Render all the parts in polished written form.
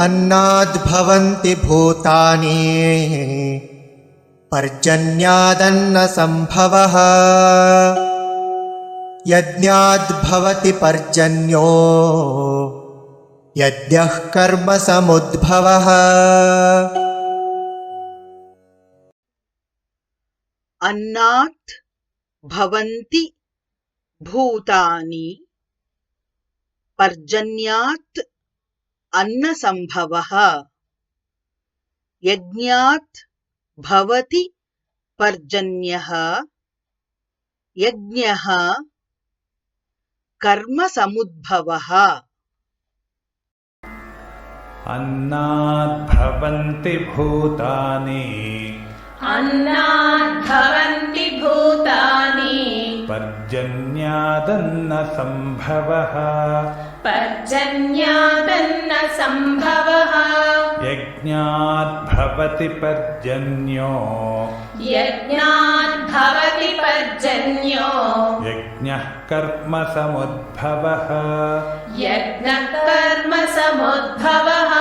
अन्नाद्भवन्ति भूतानि पर्जन्यादन्नसम्भवः यज्ञाद्भवति पर्जन्यो यज्ञः कर्मसमुद्भवः। अन्नात् भवन्ति भूतानि पर्जन्यात् अन्नसम्भवः यज्ञात् भवति पर्जन्यः यज्ञः कर्मसमुद्भवः। अन्नात् भवन्ति भूतानि अन्नाद्भवन्ति भूतानि पर्जन्यादन्नसम्भवः पर्जन्यादन्नसम्भवः यज्ञाद्भवति पर्जन्यो यज्ञाद्भवति पर्जन्यो यज्ञः कर्मसमुद्भवः यज्ञः कर्मसमुद्भवः।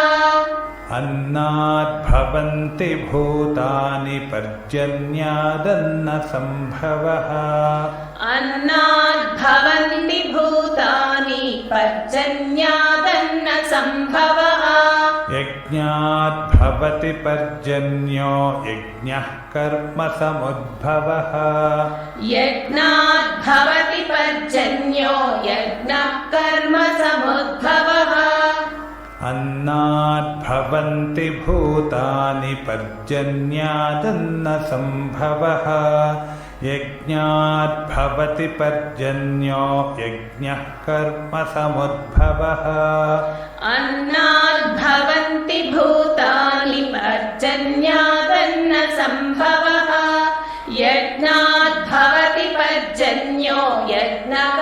अन्नात् भवन्ति भूतानि पर्जन्यादन्नसम्भवः अन्नाद्भवन्ति भूतानि पर्जन्यादन्नसम्भवः यज्ञाद्भवति पर्जन्यो यज्ञः कर्मसमुद्भवः यज्ञाद्भवति पर्जन्यो यज्ञः कर्मसमुद्भवः। अन्नात् भवन्ति भूतानि पर्जन्यादन्नसम्भवः यज्ञात् भवति पर्जन्यो यज्ञः कर्मसमुद्भवः अन्नाद्भवन्ति भूतानि पर्जन्यादन्नसम्भवः यज्ञाद्भवति पर्जन्यो यज्ञः